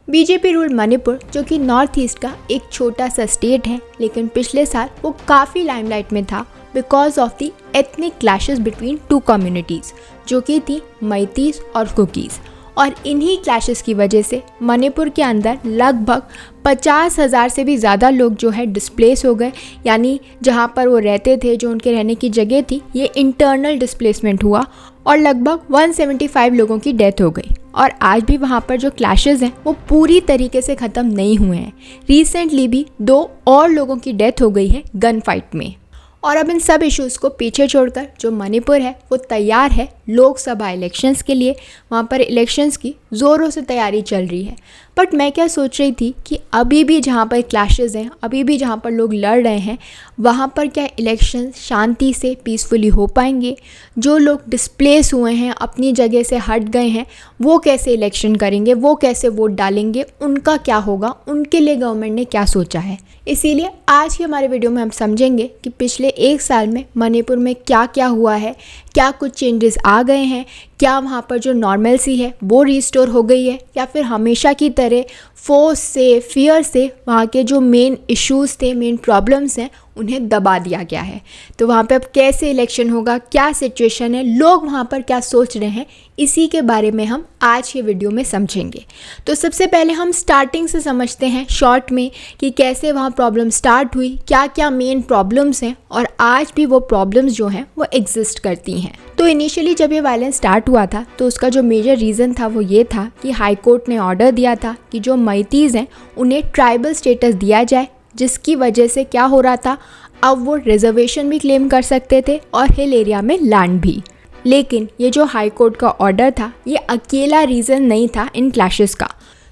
BJP rule Manipur, जो कि north east का एक छोटा सा स्टेट है, लेकिन पिछले साल वो काफ़ी लाइमलाइट में था because of the ethnic clashes between two communities, जो कि थी मैतीस और कुकीज़। और इन्हीं क्लैशेस की वजह से मणिपुर के अंदर लगभग 50,000 से भी ज़्यादा लोग जो है डिस्प्लेस हो गए, यानी जहाँ पर वो रहते थे, जो उनके रहने की जगह थी, ये इंटरनल डिस्प्लेसमेंट हुआ और लगभग 175 लोगों की डेथ हो गई। और आज भी वहाँ पर जो क्लैशेस हैं वो पूरी तरीके से ख़त्म नहीं हुए हैं। रिसेंटली भी 2 और लोगों की डेथ हो गई है गन फाइट में। और अब इन सब इश्यूज़ को पीछे छोड़कर जो मणिपुर है वो तैयार है लोकसभा इलेक्शंस के लिए। वहाँ पर इलेक्शंस की ज़ोरों से तैयारी चल रही है। बट मैं क्या सोच रही थी कि अभी भी जहाँ पर क्लैशेस हैं, अभी भी जहाँ पर लोग लड़ रहे हैं, वहाँ पर क्या इलेक्शन शांति से पीसफुली हो पाएंगे? जो लोग डिस्प्लेस हुए हैं, अपनी जगह से हट गए हैं, वो कैसे इलेक्शन करेंगे, वो कैसे वोट डालेंगे, उनका क्या होगा, उनके लिए गवर्नमेंट ने क्या सोचा है? इसीलिए आज की हमारे वीडियो में हम समझेंगे कि पिछले 1 साल में मणिपुर में क्या क्या हुआ है, क्या कुछ चेंजेस आ गए हैं, क्या वहाँ पर जो नॉर्मलसी है वो रिस्टोर हो गई है, या फिर हमेशा की तरह फोर्स से, फियर से वहाँ के जो मेन इश्यूज़ थे, मेन प्रॉब्लम्स हैं, उन्हें दबा दिया गया है। तो वहाँ पे अब कैसे इलेक्शन होगा, क्या सिचुएशन है, लोग वहाँ पर क्या सोच रहे हैं, इसी के बारे में हम आज के वीडियो में समझेंगे। तो सबसे पहले हम स्टार्टिंग से समझते हैं शॉर्ट में कि कैसे वहाँ प्रॉब्लम स्टार्ट हुई, क्या क्या मेन प्रॉब्लम्स हैं और आज भी वो प्रॉब्लम्स जो हैं वो एग्जिस्ट करती हैं। तो इनिशियली जब ये वायलेंस स्टार्ट हुआ था तो उसका जो मेजर रीज़न था वो ये था कि हाई कोर्ट ने ऑर्डर दिया था कि जो मैतीज़ हैं उन्हें ट्राइबल स्टेटस दिया जाए, जिसकी वजह से क्या हो रहा था, अब वो रिजर्वेशन भी क्लेम कर सकते थे और हिल एरिया में लैंड भी। लेकिन ये जो हाई कोर्ट का ऑर्डर था ये अकेला रीज़न नहीं था इन क्लैशेस का,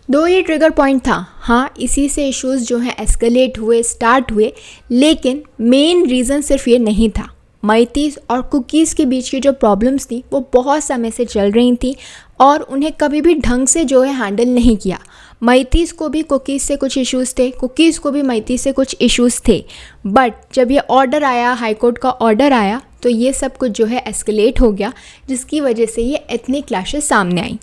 दो ये ट्रिगर पॉइंट था। हाँ, इसी से इश्यूज़ जो हैं एस्केलेट हुए, स्टार्ट हुए, लेकिन मेन रीज़न सिर्फ ये नहीं था। मैतीस और कुकीज़ के बीच की जो प्रॉब्लम्स थी वो बहुत समय से चल रही थी और उन्हें कभी भी ढंग से जो है हैंडल नहीं किया। मैतीस को भी कुकीज़ से कुछ इश्यूज़ थे, कुकीज़ को भी मैतीस से कुछ इश्यूज़ थे। बट जब ये ऑर्डर आया, हाई कोर्ट का ऑर्डर आया, तो ये सब कुछ जो है एस्केलेट हो गया, जिसकी वजह से ये एथनिक क्लैशेस सामने आई।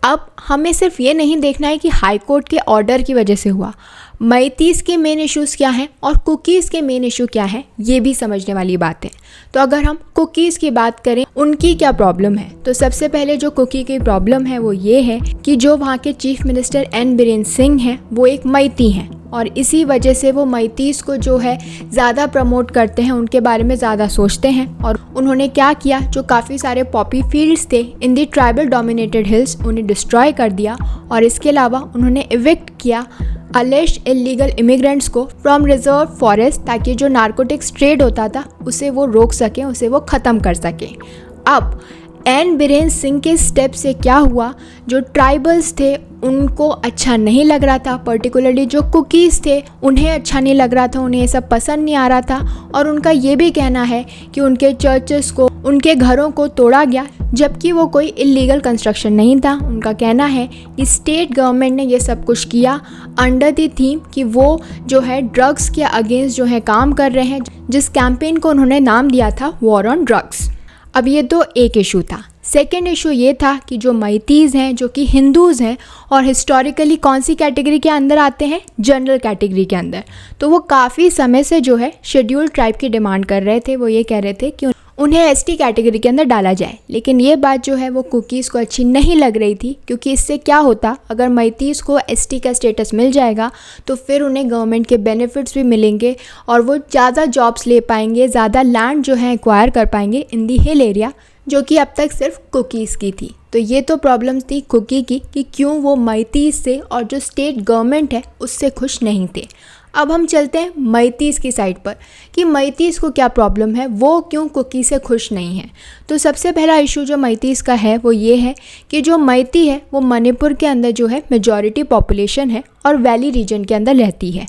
अब हमें सिर्फ ये नहीं देखना है कि हाई कोर्ट के ऑर्डर की वजह से हुआ, मैतीस के मेन इश्यूज़ क्या हैं और कुकीज़ के मेन इशू क्या हैं, ये भी समझने वाली बात है। तो अगर हम कुकीज़ की बात करें, उनकी क्या प्रॉब्लम है, तो सबसे पहले जो कुकी की प्रॉब्लम है वो ये है कि जो वहाँ के chief minister N Biren Singh हैं वो एक मैती हैं और इसी वजह से वो मैतीस को जो है ज़्यादा प्रमोट करते हैं, उनके बारे में ज़्यादा सोचते हैं। और उन्होंने क्या किया, जो काफ़ी सारे पॉपी फील्ड्स थे इन दी ट्राइबल डोमिनेटेड हिल्स, उन्हें डिस्ट्रॉय कर दिया। और इसके अलावा उन्होंने इविक्ट किया अलेज्ड इलीगल इमिग्रेंट्स को फ्रॉम रिजर्व फॉरेस्ट, ताकि जो नार्कोटिक्स ट्रेड होता था उसे वो रोक सकें, उसे वो ख़त्म कर सकें। अब एन बीरेन सिंह के स्टेप से क्या हुआ, जो ट्राइबल्स थे उनको अच्छा नहीं लग रहा था, पर्टिकुलरली जो कुकीज़ थे उन्हें अच्छा नहीं लग रहा था, उन्हें ये सब पसंद नहीं आ रहा था। और उनका ये भी कहना है कि उनके चर्चेस को, उनके घरों को तोड़ा गया, जबकि वो कोई इलीगल कंस्ट्रक्शन नहीं था। उनका कहना है कि स्टेट गवर्नमेंट ने ये सब कुछ किया अंडर द थीम कि वो जो है ड्रग्स के अगेंस्ट जो है काम कर रहे हैं, जिस कैंपेन को उन्होंने नाम दिया था वॉर ऑन ड्रग्स। अब ये तो एक इशू था। सेकेंड इशू ये था कि जो मैतीज़ हैं, जो कि हिंदूज़ हैं और हिस्टोरिकली कौन सी कैटेगरी के अंदर आते हैं, जनरल कैटेगरी के अंदर, तो वो काफ़ी समय से जो है शेड्यूल्ड ट्राइब की डिमांड कर रहे थे। वो ये कह रहे थे कि उन्हें एसटी कैटेगरी के अंदर डाला जाए। लेकिन ये बात जो है वो कुकीज़ को अच्छी नहीं लग रही थी, क्योंकि इससे क्या होता, अगर मैतीज़ को एसटी का स्टेटस मिल जाएगा तो फिर उन्हें गवर्नमेंट के बेनिफिट्स भी मिलेंगे और वो ज़्यादा जॉब्स ले पाएंगे, ज़्यादा लैंड जो है एक्वायर कर पाएंगे इन दी हिल एरिया, जो कि अब तक सिर्फ कुकीज़ की थी। तो ये तो प्रॉब्लम्स थी कुकी की कि क्यों वो मैतीज़ से और जो स्टेट गवर्नमेंट है उससे खुश नहीं थे। अब हम चलते हैं मैतीज़ की साइड पर कि मैतीज़ को क्या प्रॉब्लम है, वो क्यों कुकी से खुश नहीं है। तो सबसे पहला इशू जो मैतीज़ का है वो ये है कि जो मैती है वो मणिपुर के अंदर जो है मेजॉरिटी पॉपुलेशन है और वैली रीजन के अंदर रहती है।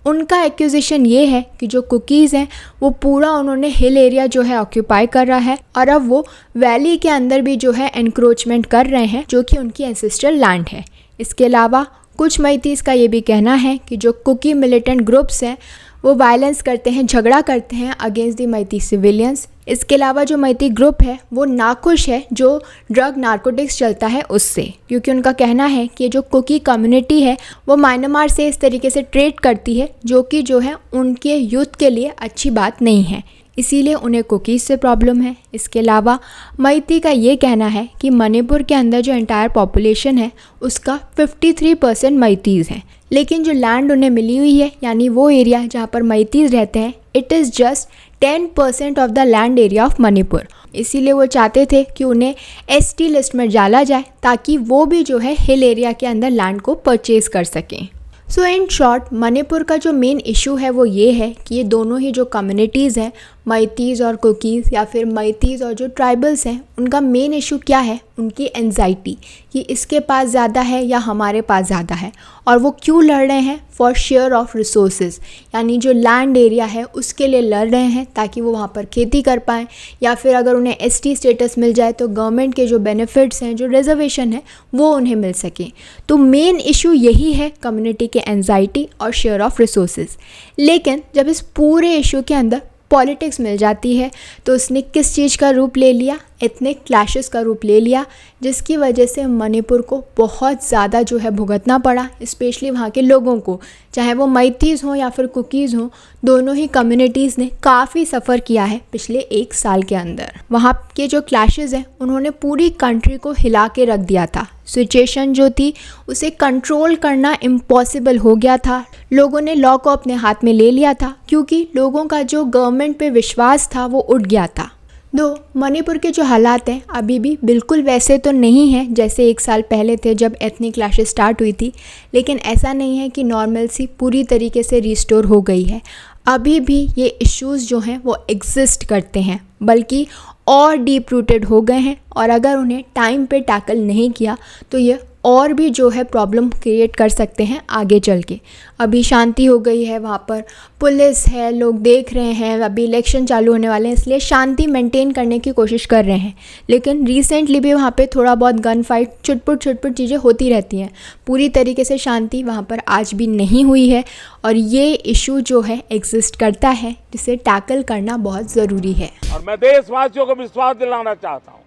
उनका एक्यूजेशन ये है कि जो कुकीज़ हैं वो पूरा उन्होंने हिल एरिया जो है ऑक्यूपाई कर रहा है और अब वो वैली के अंदर भी जो है एनक्रोचमेंट कर रहे हैं, जो कि उनकी एंसेस्ट्रल लैंड है। इसके अलावा कुछ मैतीज़ का ये भी कहना है कि जो कुकी मिलिटेंट ग्रुप्स हैं वो वायलेंस करते हैं, झगड़ा करते हैं अगेंस्ट द मैती सिविलियंस, इसके अलावा जो मैती ग्रुप है वो नाखुश है जो ड्रग नारकोटिक्स चलता है उससे, क्योंकि उनका कहना है कि जो कुकी कम्युनिटी है वो म्यांमार से इस तरीके से ट्रेड करती है जो है उनके यूथ के लिए अच्छी बात नहीं है, इसीलिए उन्हें कुकीज़ से प्रॉब्लम है। इसके अलावा मैती का ये कहना है कि मणिपुर के अंदर जो एंटायर पॉपुलेशन है उसका 53% मैतीज़ हैं, लेकिन जो लैंड उन्हें मिली हुई है यानी वो एरिया जहाँ पर मैतीज़ रहते हैं it is just 10% of the land area of Manipur. इसीलिए वो चाहते थे कि उन्हें एसटी लिस्ट में डाला जाए ताकि वो भी जो है हिल एरिया के अंदर लैंड को परचेज़ कर सकें। सो इन शॉर्ट मणिपुर का जो मेन इशू है वो ये है कि ये दोनों ही जो कम्युनिटीज़ हैं मैतीज़ और कुकीज़ या फिर मैतीज़ और जो ट्राइबल्स हैं उनका मेन इशू क्या है, उनकी एंजाइटी कि इसके पास ज़्यादा है या हमारे पास ज़्यादा है, और वो क्यों लड़ रहे हैं फॉर शेयर ऑफ रिसोर्सेज यानी जो लैंड एरिया है उसके लिए लड़ रहे हैं ताकि वो वहाँ पर खेती कर पाएँ, या फिर अगर उन्हें एसटी स्टेटस मिल जाए तो गवर्नमेंट के जो बेनिफिट्स हैं जो रिजर्वेशन है वो उन्हें मिल सके। तो मेन इशू यही है कम्युनिटी के एंजाइटी और शेयर ऑफ रिसोर्सेज। लेकिन जब इस पूरे इशू के अंदर पॉलिटिक्स मिल जाती है तो उसने किस चीज़ का रूप ले लिया, एथनिक क्लैशेस का रूप ले लिया, जिसकी वजह से मणिपुर को बहुत ज़्यादा जो है भुगतना पड़ा, स्पेशली वहाँ के लोगों को, चाहे वो मैतीज़ हों या फिर कुकीज़ हों, दोनों ही कम्युनिटीज़ ने काफ़ी सफ़र किया है पिछले 1 साल के अंदर। वहाँ के जो क्लैशेस हैं उन्होंने पूरी कंट्री को हिला के रख दिया था। सिचुएशन जो थी उसे कंट्रोल करना इम्पॉसिबल हो गया था। लोगों ने लॉ को अपने हाथ में ले लिया था क्योंकि लोगों का जो गवर्नमेंट पे विश्वास था वो उठ गया था। दो मणिपुर के जो हालात हैं अभी भी बिल्कुल वैसे तो नहीं हैं जैसे 1 साल पहले थे जब एथनिक क्लैशेस स्टार्ट हुई थी, लेकिन ऐसा नहीं है कि नॉर्मलसी पूरी तरीके से रिस्टोर हो गई है। अभी भी ये इश्यूज़ जो हैं वो एग्जिस्ट करते हैं, बल्कि और डीप रूटेड हो गए हैं, और अगर उन्हें टाइम पे टैकल नहीं किया तो ये और भी जो है प्रॉब्लम क्रिएट कर सकते हैं आगे चल के। अभी शांति हो गई है, वहाँ पर पुलिस है, लोग देख रहे हैं, अभी इलेक्शन चालू होने वाले हैं इसलिए शांति मेंटेन करने की कोशिश कर रहे हैं, लेकिन रिसेंटली भी वहाँ पे थोड़ा बहुत गन फाइट छुटपुट चीज़ें होती रहती हैं। पूरी तरीके से शांति वहाँ पर आज भी नहीं हुई है, और ये इशू जो है एग्जिस्ट करता है जिसे टैकल करना बहुत ज़रूरी है। और मैं देशवासियों को विश्वास दिलाना चाहता हूँ,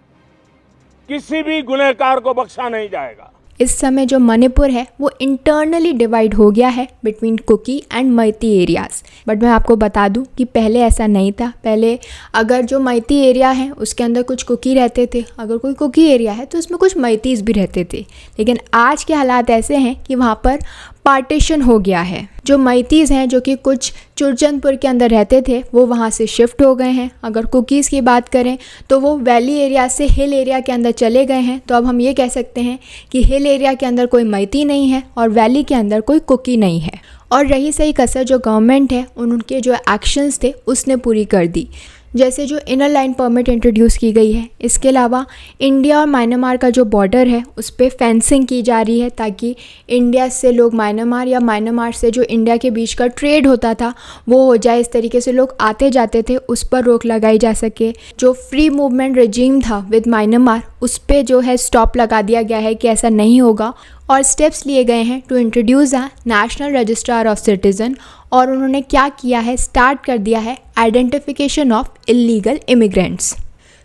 किसी भी गुनहगार को बख्शा नहीं जाएगा। इस समय जो मणिपुर है वो इंटरनली डिवाइड हो गया है between Kuki and Meitei areas, but मैं आपको बता दूं कि पहले ऐसा नहीं था। पहले अगर जो मैती एरिया है उसके अंदर कुछ कुकी रहते थे, अगर कोई कुकी एरिया है तो उसमें कुछ मैतीज़ भी रहते थे, लेकिन आज के हालात ऐसे हैं कि वहाँ पर पार्टीशन हो गया है। जो मैतीज़ हैं जो कि कुछ चुरचंदपुर के अंदर रहते थे वो वहाँ से शिफ्ट हो गए हैं। अगर कुकीज़ की बात करें तो वो वैली एरिया से हिल एरिया के अंदर चले गए हैं। तो अब हम ये कह सकते हैं कि हिल एरिया के अंदर कोई मैती नहीं है और वैली के अंदर कोई कुकी नहीं है। और रही सही कसर जो गवर्नमेंट है उनके जो एक्शंस थे उसने पूरी कर दी, जैसे जो इनर लाइन परमिट इंट्रोड्यूस की गई है। इसके अलावा इंडिया और म्यांमार का जो बॉर्डर है उस पर फेंसिंग की जा रही है ताकि इंडिया से लोग म्यांमार या म्यांमार से जो इंडिया के बीच का ट्रेड होता था वो हो जाए, इस तरीके से लोग आते जाते थे उस पर रोक लगाई जा सके। जो फ्री मूवमेंट रजीम था विद म्यांमार उस पर जो है स्टॉप लगा दिया गया है कि ऐसा नहीं होगा, और स्टेप्स लिए गए हैं to introduce a national registrar of citizen. और उन्होंने क्या किया है, स्टार्ट कर दिया है identification of illegal immigrants.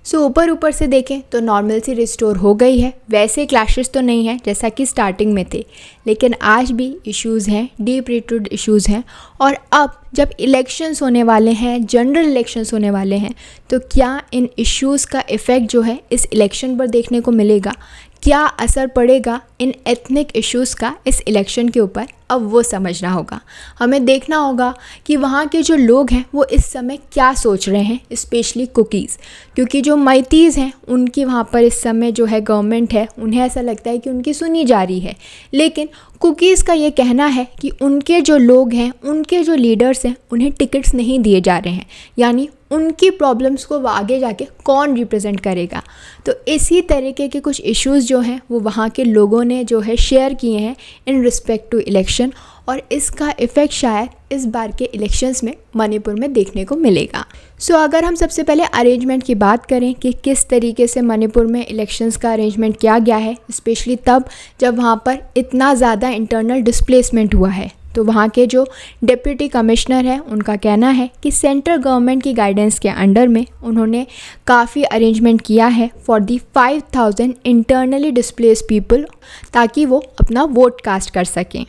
So ऊपर से देखें तो नॉर्मलसी रिस्टोर हो गई है, वैसे क्लैशेस तो नहीं है जैसा कि स्टार्टिंग में थे, लेकिन आज भी इश्यूज़ हैं, डीप रूटेड इश्यूज़ हैं। और अब जब इलेक्शंस होने वाले हैं, जनरल इलेक्शंस होने वाले हैं, तो क्या इन इश्यूज़ का इफ़ेक्ट जो है इस इलेक्शन पर देखने को मिलेगा, क्या असर पड़ेगा इन एथनिक इश्यूज़ का इस इलेक्शन के ऊपर, अब वो समझना होगा। हमें देखना होगा कि वहाँ के जो लोग हैं वो इस समय क्या सोच रहे हैं, स्पेशली कुकीज़, क्योंकि जो मैतीज़ हैं उनकी वहाँ पर इस समय जो है गवर्नमेंट है, उन्हें ऐसा लगता है कि उनकी सुनी जा रही है, लेकिन कुकीज़ का ये कहना है कि उनके जो लोग हैं, उनके जो लीडर्स हैं, उन्हें टिकट्स नहीं दिए जा रहे हैं, यानी उनकी प्रॉब्लम्स को आगे जाके कौन रिप्रेजेंट करेगा। तो इसी तरीके के कुछ इश्यूज़ जो हैं वो वहाँ के लोगों ने जो है शेयर किए हैं इन रिस्पेक्ट टू इलेक्शन, और इसका इफ़ेक्ट शायद इस बार के इलेक्शंस में मणिपुर में देखने को मिलेगा। सो अगर हम सबसे पहले अरेंजमेंट की बात करें कि किस तरीके से मणिपुर में इलेक्शंस का अरेंजमेंट किया गया है, स्पेशली तब जब वहाँ पर इतना ज़्यादा इंटरनल डिस्प्लेसमेंट हुआ है, तो वहाँ के जो डिप्टी कमिश्नर हैं उनका कहना है कि सेंट्रल गवर्नमेंट की गाइडेंस के अंडर में उन्होंने काफ़ी अरेंजमेंट किया है for the 5000 internally displaced people, ताकि वो अपना वोट कास्ट कर सकें।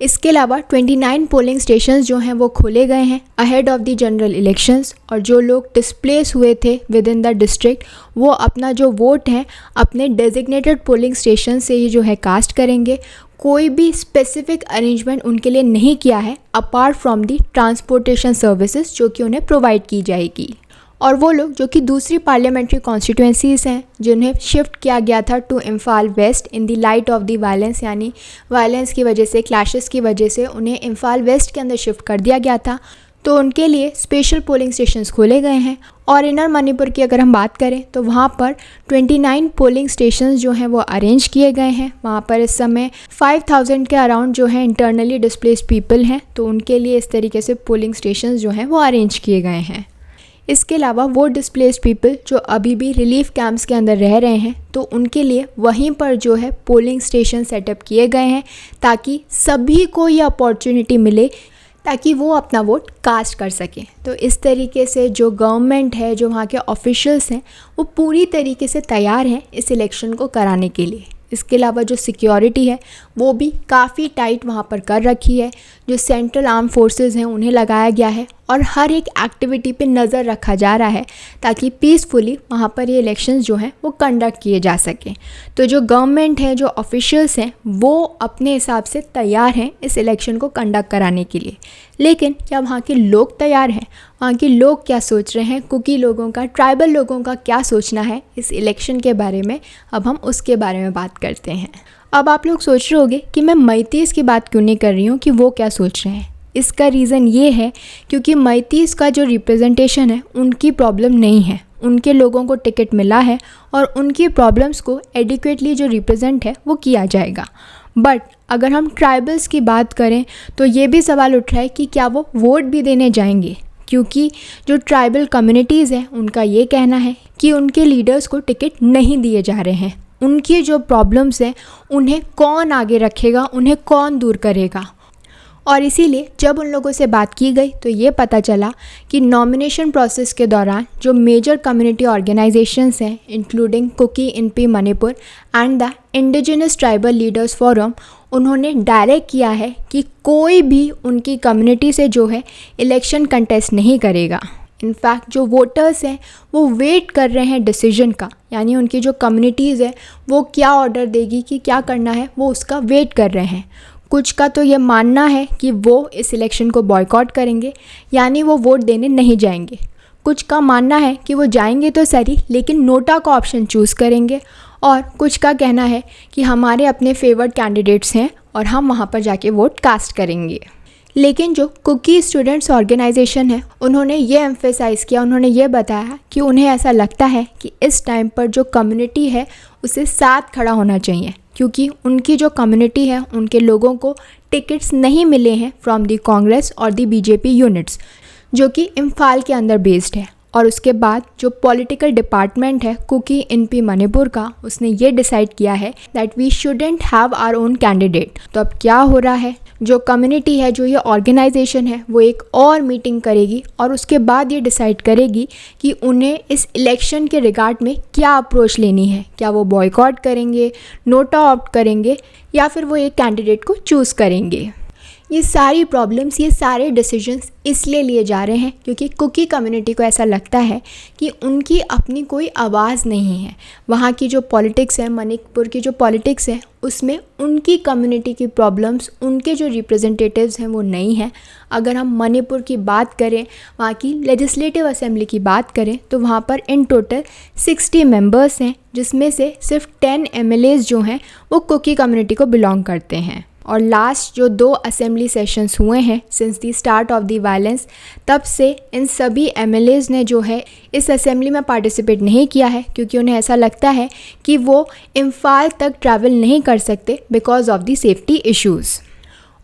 इसके अलावा 29 पोलिंग स्टेशंस जो हैं वो खोले गए हैं ahead of the general elections, और जो लोग डिस्प्लेस हुए थे विद इन द डिस्ट्रिक्ट वो अपना जो वोट है अपने डेजिग्नेटेड पोलिंग स्टेशन से ही जो है कास्ट करेंगे। कोई भी स्पेसिफिक अरेंजमेंट उनके लिए नहीं किया है apart from the transportation services जो कि उन्हें प्रोवाइड की जाएगी। और वो लोग जो कि दूसरी पार्लियामेंट्री कॉन्स्टिट्यूंसीज़ हैं जिन्हें शिफ्ट किया गया था to Imphal west in the light of the violence, यानी वायलेंस की वजह से, क्लैशेस की वजह से उन्हें इम्फाल वेस्ट के अंदर शिफ्ट कर दिया गया था, तो उनके लिए स्पेशल पोलिंग स्टेशंस खोले गए हैं। और इनर मणिपुर की अगर हम बात करें तो वहाँ पर 29 पोलिंग स्टेशंस जो हैं वो अरेंज किए गए हैं। वहाँ पर इस समय 5000 के अराउंड जो है इंटरनली डिस्प्लेस्ड पीपल हैं, तो उनके लिए इस तरीके से पोलिंग स्टेशंस जो हैं वो अरेंज किए गए हैं। इसके अलावा वो डिस्प्लेस्ड पीपल जो अभी भी रिलीफ कैंप्स के अंदर रह रहे हैं, तो उनके लिए वहीं पर जो है पोलिंग स्टेशन सेटअप किए गए हैं ताकि सभी को ये अपॉर्चुनिटी मिले ताकि वो अपना वोट कास्ट कर सकें। तो इस तरीके से जो गवर्नमेंट है, जो वहाँ के ऑफिशियल्स हैं, वो पूरी तरीके से तैयार हैं इस इलेक्शन को कराने के लिए। इसके अलावा जो सिक्योरिटी है वो भी काफ़ी टाइट वहाँ पर कर रखी है। जो सेंट्रल आर्म फोर्सेस हैं उन्हें लगाया गया है और हर एक एक्टिविटी पे नज़र रखा जा रहा है ताकि पीसफुली वहाँ पर ये इलेक्शंस जो हैं वो कंडक्ट किए जा सकें। तो जो गवर्नमेंट है, जो ऑफिशियल्स हैं, वो अपने हिसाब से तैयार हैं इस इलेक्शन को कंडक्ट कराने के लिए। लेकिन क्या वहाँ के लोग तैयार हैं? वहाँ के लोग क्या सोच रहे हैं? कुकी लोगों का, ट्राइबल लोगों का क्या सोचना है इस इलेक्शन के बारे में, अब हम उसके बारे में बात करते हैं। अब आप लोग सोच रहे होंगे कि मैं मैतीस की बात क्यों नहीं कर रही हूँ, कि वो क्या सोच रहे हैं। इसका रीज़न ये है क्योंकि मैतीस का जो रिप्रेजेंटेशन है उनकी प्रॉब्लम नहीं है, उनके लोगों को टिकट मिला है और उनकी प्रॉब्लम्स को एडिक्वेटली जो रिप्रेजेंट है वो किया जाएगा। बट अगर हम ट्राइबल्स की बात करें तो ये भी सवाल उठ रहा है कि क्या वो वोट भी देने जाएंगे, क्योंकि जो ट्राइबल कम्युनिटीज़ हैं उनका ये कहना है कि उनके लीडर्स को टिकट नहीं दिए जा रहे हैं। उनकी जो प्रॉब्लम्स हैं उन्हें कौन आगे रखेगा, उन्हें कौन दूर करेगा। और इसीलिए जब उन लोगों से बात की गई तो ये पता चला कि नॉमिनेशन प्रोसेस के दौरान जो मेजर कम्युनिटी ऑर्गेनाइजेशंस हैं including Kuki Inpi Manipur and the indigenous tribal leaders forum, उन्होंने डायरेक्ट किया है कि कोई भी उनकी कम्युनिटी से जो है इलेक्शन कंटेस्ट नहीं करेगा। इनफैक्ट जो वोटर्स हैं वो वेट कर रहे हैं डिसीजन का, यानी उनकी जो कम्युनिटीज़ है वो क्या ऑर्डर देगी कि क्या करना है, वो उसका वेट कर रहे हैं। कुछ का तो ये मानना है कि वो इस इलेक्शन को बॉयकॉट करेंगे, यानी वो वोट देने नहीं जाएंगे। कुछ का मानना है कि वो जाएंगे तो सही लेकिन नोटा का ऑप्शन चूज़ करेंगे, और कुछ का कहना है कि हमारे अपने फेवर्ड कैंडिडेट्स हैं और हम वहाँ पर जाके वोट कास्ट करेंगे। लेकिन जो कुकी स्टूडेंट्स ऑर्गेनाइजेशन है उन्होंने ये एम्फेसाइज़ किया, उन्होंने ये बताया कि उन्हें ऐसा लगता है कि इस टाइम पर जो कम्युनिटी है उसे साथ खड़ा होना चाहिए, क्योंकि उनकी जो कम्युनिटी है उनके लोगों को टिकट्स नहीं मिले हैं फ्रॉम दी कांग्रेस और दी बीजेपी यूनिट्स जो कि इम्फाल के अंदर बेस्ड है। और उसके बाद जो पॉलिटिकल डिपार्टमेंट है कुकी इनपी मणिपुर का, उसने ये डिसाइड किया है that we shouldn't have our own candidate. तो अब क्या हो रहा है, जो कम्युनिटी है, जो ये ऑर्गेनाइजेशन है, वो एक और मीटिंग करेगी और उसके बाद ये डिसाइड करेगी कि उन्हें इस इलेक्शन के रिगार्ड में क्या अप्रोच लेनी है। क्या वो बॉयकॉट करेंगे, नोटा ऑप्ट करेंगे, या फिर वो एक कैंडिडेट को चूज़ करेंगे। ये सारी प्रॉब्लम्स, ये सारे डिसीजंस इसलिए लिए जा रहे हैं क्योंकि कुकी कम्युनिटी को ऐसा लगता है कि उनकी अपनी कोई आवाज़ नहीं है। वहाँ की जो पॉलिटिक्स है, मणिपुर की जो पॉलिटिक्स है, उसमें उनकी कम्युनिटी की प्रॉब्लम्स, उनके जो रिप्रेजेंटेटिव्स हैं वो नहीं हैं। अगर हम मणिपुर की बात करें, वहाँ की लेजिस्लेटिव असेंबली की बात करें, तो वहाँ पर इन टोटल 60 मेंबर्स हैं, जिसमें से सिर्फ 10 MLAs जो हैं वो कुकी कम्युनिटी को बिलोंग करते हैं। और लास्ट जो 2 असेंबली सेशंस हुए हैं since the start of the violence, तब से इन सभी MLAs ने जो है इस असेंबली में पार्टिसिपेट नहीं किया है, क्योंकि उन्हें ऐसा लगता है कि वो इम्फाल तक ट्रैवल नहीं कर सकते because of the safety issues.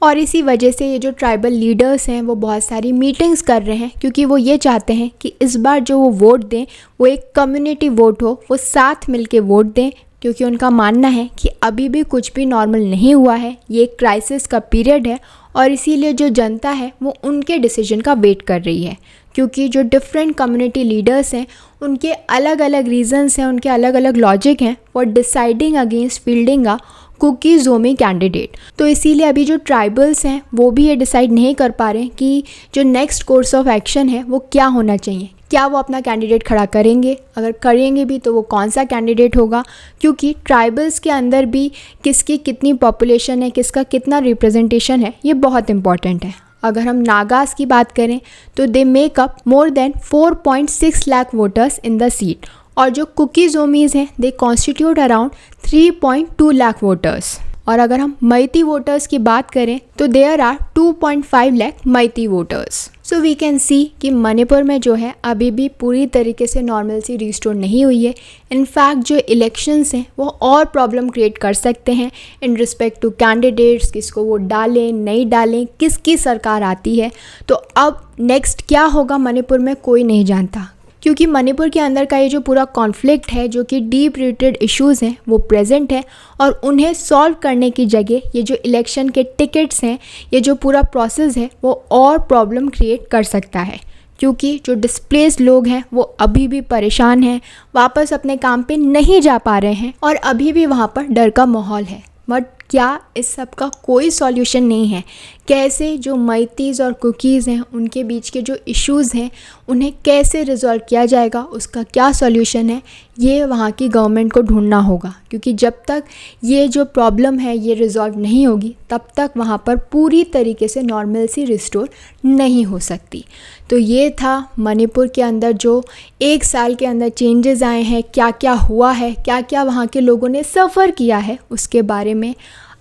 और इसी वजह से ये जो ट्राइबल लीडर्स हैं वो बहुत सारी मीटिंग्स कर रहे हैं, क्योंकि वो ये चाहते हैं कि इस बार जो वो वोट दें वो एक कम्युनिटी वोट हो, वो साथ मिलके वोट दें, क्योंकि उनका मानना है कि अभी भी कुछ भी नॉर्मल नहीं हुआ है, ये एक क्राइसिस का पीरियड है और इसीलिए जो जनता है वो उनके डिसीजन का वेट कर रही है। क्योंकि जो डिफरेंट कम्युनिटी लीडर्स हैं उनके अलग अलग रीजंस हैं, उनके अलग अलग लॉजिक हैं for deciding against fielding a Kuki Zomi candidate. तो इसीलिए अभी जो ट्राइबल्स हैं वो भी ये डिसाइड नहीं कर पा रहे हैं कि जो नेक्स्ट कोर्स ऑफ एक्शन है वो क्या होना चाहिए। क्या वो अपना कैंडिडेट खड़ा करेंगे, अगर करेंगे भी तो वो कौन सा कैंडिडेट होगा, क्योंकि ट्राइबल्स के अंदर भी किसकी कितनी पॉपुलेशन है, किसका कितना रिप्रेजेंटेशन है, ये बहुत इंपॉर्टेंट है। अगर हम नागास की बात करें तो they make up more than 4.6 lakh voters in the seat, और जो कुकी जोमीज़ हैं they constitute around 3.2 lakh voters. और अगर हम मैती वोटर्स की बात करें तो there are 2.5 lakh Meitei voters. So we can see कि मणिपुर में जो है अभी भी पूरी तरीके से नॉर्मलसी रिस्टोर नहीं हुई है। इनफैक्ट जो इलेक्शंस हैं वो और प्रॉब्लम क्रिएट कर सकते हैं इन रिस्पेक्ट टू कैंडिडेट्स, किसको वोट डालें नहीं डालें, किसकी सरकार आती है। तो अब नेक्स्ट क्या होगा मणिपुर में कोई नहीं जानता, क्योंकि मणिपुर के अंदर का ये जो पूरा कॉन्फ्लिक्ट है, जो कि डीप रूटेड इश्यूज़ हैं वो प्रेजेंट है, और उन्हें सॉल्व करने की जगह ये जो इलेक्शन के टिकट्स हैं, ये जो पूरा प्रोसेस है वो और प्रॉब्लम क्रिएट कर सकता है। क्योंकि जो डिस्प्लेस्ड लोग हैं वो अभी भी परेशान हैं, वापस अपने काम पे नहीं जा पा रहे हैं और अभी भी वहाँ पर डर का माहौल है। बट क्या इस सब का कोई सॉल्यूशन नहीं है? कैसे जो मैतीज़ और कुकीज़ हैं उनके बीच के जो इश्यूज़ हैं उन्हें कैसे रिजॉल्व किया जाएगा, उसका क्या सॉल्यूशन है, ये वहाँ की गवर्नमेंट को ढूंढना होगा। क्योंकि जब तक ये जो प्रॉब्लम है ये रिजॉल्व नहीं होगी तब तक वहाँ पर पूरी तरीके से नॉर्मलसी रिस्टोर नहीं हो सकती। तो ये था मणिपुर के अंदर जो एक साल के अंदर चेंजेस आए हैं, क्या क्या हुआ है, क्या क्या वहाँ के लोगों ने सफ़र किया है, उसके बारे में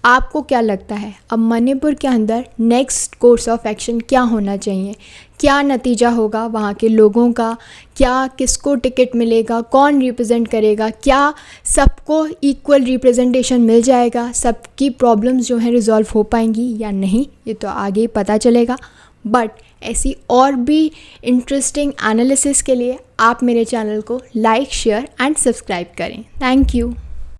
आपको क्या लगता है? अब मणिपुर के अंदर नेक्स्ट कोर्स ऑफ एक्शन क्या होना चाहिए, क्या नतीजा होगा वहाँ के लोगों का, क्या किसको टिकट मिलेगा, कौन रिप्रेजेंट करेगा, क्या सबको इक्वल रिप्रेजेंटेशन मिल जाएगा, सबकी प्रॉब्लम्स जो हैं रिजॉल्व हो पाएंगी या नहीं, ये तो आगे ही पता चलेगा। बट ऐसी और भी इंटरेस्टिंग एनालिसिस के लिए आप मेरे चैनल को लाइक, शेयर एंड सब्सक्राइब करें। Thank you.